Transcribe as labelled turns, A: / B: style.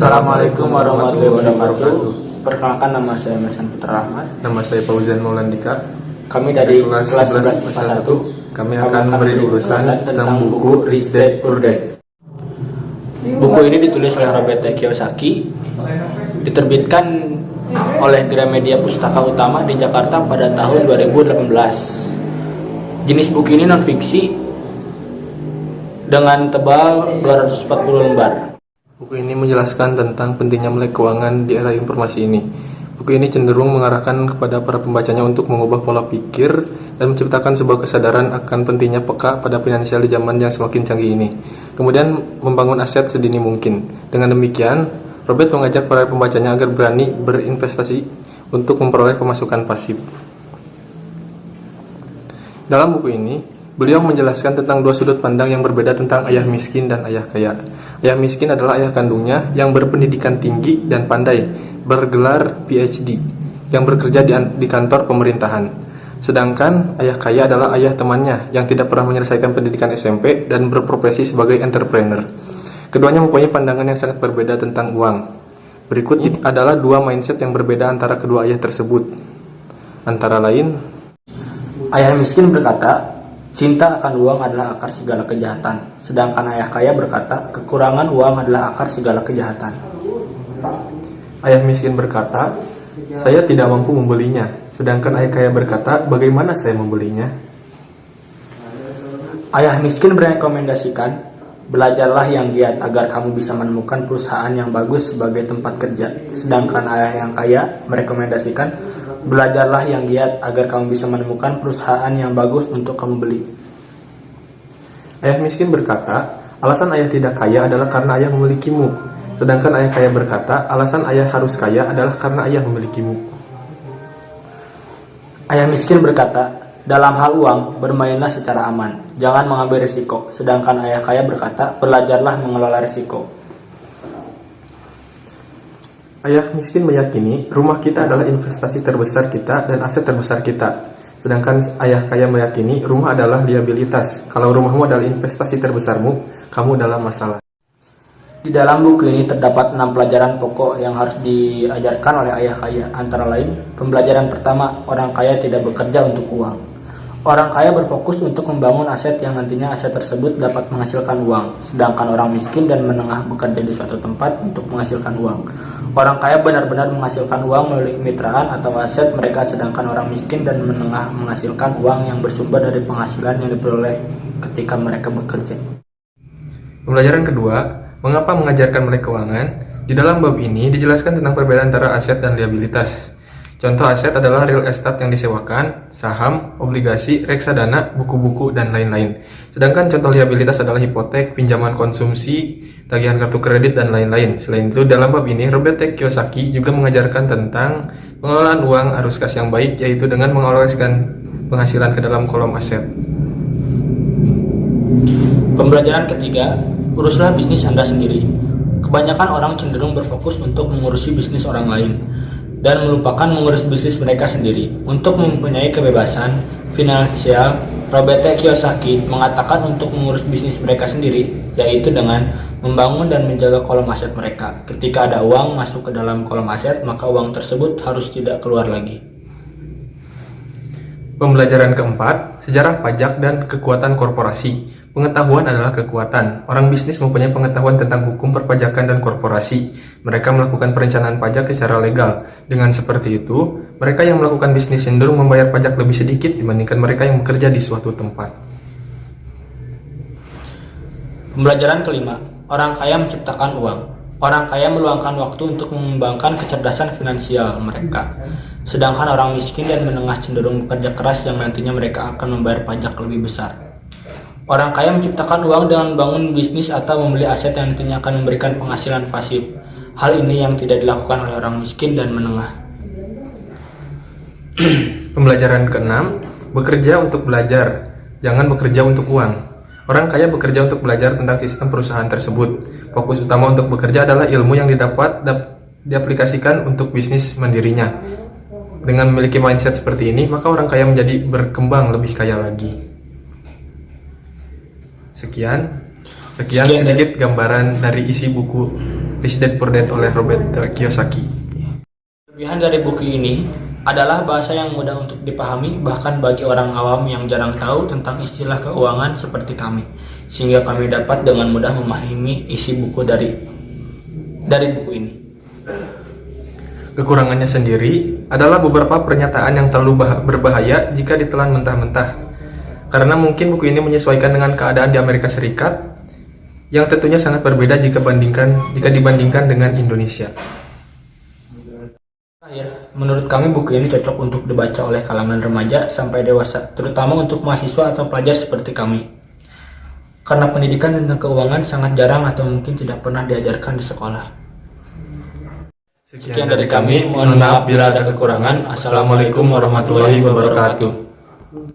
A: Assalamualaikum warahmatullahi wabarakatuh. Perkenalkan, nama saya Mersan Putra Rahmat.
B: Nama saya Fauzan Maulandika.
A: Kami dari kelas 11 IPA 1.
B: Kami akan memberi ulasan tentang buku Rich Dad Poor Dad.
A: Buku ini ditulis oleh Robert T. Kiyosaki, diterbitkan oleh Gramedia Pustaka Utama di Jakarta pada tahun 2018. Jenis buku ini non-fiksi dengan tebal 240 lembar.
B: Buku ini menjelaskan tentang pentingnya melek keuangan di era informasi ini. Buku ini cenderung mengarahkan kepada para pembacanya untuk mengubah pola pikir dan menciptakan sebuah kesadaran akan pentingnya peka pada finansial di zaman yang semakin canggih ini. Kemudian membangun aset sedini mungkin. Dengan demikian, Robert mengajak para pembacanya agar berani berinvestasi untuk memperoleh pemasukan pasif. Dalam buku ini, beliau menjelaskan tentang dua sudut pandang yang berbeda tentang ayah miskin dan ayah kaya. Ayah miskin adalah ayah kandungnya yang berpendidikan tinggi dan pandai, bergelar PhD, yang bekerja di kantor pemerintahan. Sedangkan ayah kaya adalah ayah temannya yang tidak pernah menyelesaikan pendidikan SMP dan berprofesi sebagai entrepreneur. Keduanya mempunyai pandangan yang sangat berbeda tentang uang. Berikut adalah dua mindset yang berbeda antara kedua ayah tersebut. Antara lain,
A: Ayah miskin berkata, cinta akan uang adalah akar segala kejahatan. Sedangkan ayah kaya berkata, kekurangan uang adalah akar segala kejahatan.
B: ayah miskin berkata, saya tidak mampu membelinya. Sedangkan ayah kaya berkata, bagaimana saya membelinya?
A: Ayah miskin merekomendasikan, belajarlah yang giat agar kamu bisa menemukan perusahaan yang bagus sebagai tempat kerja. Sedangkan ayah yang kaya merekomendasikan, belajarlah yang giat agar kamu bisa menemukan perusahaan yang bagus untuk kamu beli.
B: Ayah miskin berkata, alasan ayah tidak kaya adalah karena ayah memilikimu. Sedangkan ayah kaya berkata, alasan ayah harus kaya adalah karena ayah memilikimu.
A: Ayah miskin berkata, dalam hal uang, bermainlah secara aman, jangan mengambil risiko. Sedangkan ayah kaya berkata, belajarlah mengelola risiko.
B: Ayah miskin meyakini rumah kita adalah investasi terbesar kita dan aset terbesar kita. Sedangkan ayah kaya meyakini rumah adalah liabilitas. Kalau rumahmu adalah investasi terbesarmu, kamu dalam masalah.
A: Di dalam buku ini terdapat 6 pelajaran pokok yang harus diajarkan oleh ayah kaya. Antara lain, pembelajaran pertama, orang kaya tidak bekerja untuk uang. Orang kaya berfokus untuk membangun aset yang nantinya aset tersebut dapat menghasilkan uang. Sedangkan orang miskin dan menengah bekerja di suatu tempat untuk menghasilkan uang. Orang kaya benar-benar menghasilkan uang melalui kemitraan atau aset mereka, sedangkan orang miskin dan menengah menghasilkan uang yang bersumber dari penghasilan yang diperoleh ketika mereka bekerja.
B: Pembelajaran kedua, mengapa mengajarkan melek keuangan? Di dalam bab ini dijelaskan tentang perbedaan antara aset dan liabilitas. Contoh aset adalah real estate yang disewakan, saham, obligasi, reksadana, buku-buku, dan lain-lain. Sedangkan contoh liabilitas adalah hipotek, pinjaman konsumsi, tagihan kartu kredit, dan lain-lain. Selain itu, dalam bab ini, Robert T. Kiyosaki juga mengajarkan tentang pengelolaan uang arus kas yang baik, yaitu dengan mengalokasikan penghasilan ke dalam kolom aset.
A: Pembelajaran ketiga, uruslah bisnis Anda sendiri. Kebanyakan orang cenderung berfokus untuk mengurusi bisnis orang lain dan melupakan mengurus bisnis mereka sendiri. Untuk mempunyai kebebasan finansial, Robert T. Kiyosaki mengatakan untuk mengurus bisnis mereka sendiri, yaitu dengan membangun dan menjaga kolom aset mereka. Ketika ada uang masuk ke dalam kolom aset, maka uang tersebut harus tidak keluar lagi.
B: Pembelajaran keempat, sejarah pajak dan kekuatan korporasi. Pengetahuan adalah kekuatan. Orang bisnis mempunyai pengetahuan tentang hukum perpajakan dan korporasi. Mereka melakukan perencanaan pajak secara legal. Dengan seperti itu, mereka yang melakukan bisnis cenderung membayar pajak lebih sedikit dibandingkan mereka yang bekerja di suatu tempat.
A: Pembelajaran kelima, orang kaya menciptakan uang. Orang kaya meluangkan waktu untuk mengembangkan kecerdasan finansial mereka. Sedangkan orang miskin dan menengah cenderung bekerja keras yang nantinya mereka akan membayar pajak lebih besar. Orang kaya menciptakan uang dengan membangun bisnis atau membeli aset yang nantinya akan memberikan penghasilan pasif. Hal ini yang tidak dilakukan oleh orang miskin dan menengah.
B: Pembelajaran keenam, bekerja untuk belajar, jangan bekerja untuk uang. Orang kaya bekerja untuk belajar tentang sistem perusahaan tersebut. Fokus utama untuk bekerja adalah ilmu yang didapat diaplikasikan untuk bisnis mandirinya. Dengan memiliki mindset seperti ini, maka orang kaya menjadi berkembang lebih kaya lagi. Sekian sedikit gambaran dari isi buku Rich Dad Poor Dad oleh Robert Kiyosaki.
A: Kelebihan dari buku ini adalah bahasa yang mudah untuk dipahami bahkan bagi orang awam yang jarang tahu tentang istilah keuangan seperti kami, sehingga kami dapat dengan mudah memahami isi buku dari buku ini.
B: Kekurangannya sendiri adalah beberapa pernyataan yang terlalu berbahaya jika ditelan mentah-mentah. Karena mungkin buku ini menyesuaikan dengan keadaan di Amerika Serikat yang tentunya sangat berbeda jika dibandingkan dengan Indonesia.
A: Terakhir, menurut kami buku ini cocok untuk dibaca oleh kalangan remaja sampai dewasa, terutama untuk mahasiswa atau pelajar seperti kami. Karena pendidikan tentang keuangan sangat jarang atau mungkin tidak pernah diajarkan di sekolah. Sekian dari kami, mohon maaf bila ada kekurangan. Assalamualaikum warahmatullahi wabarakatuh.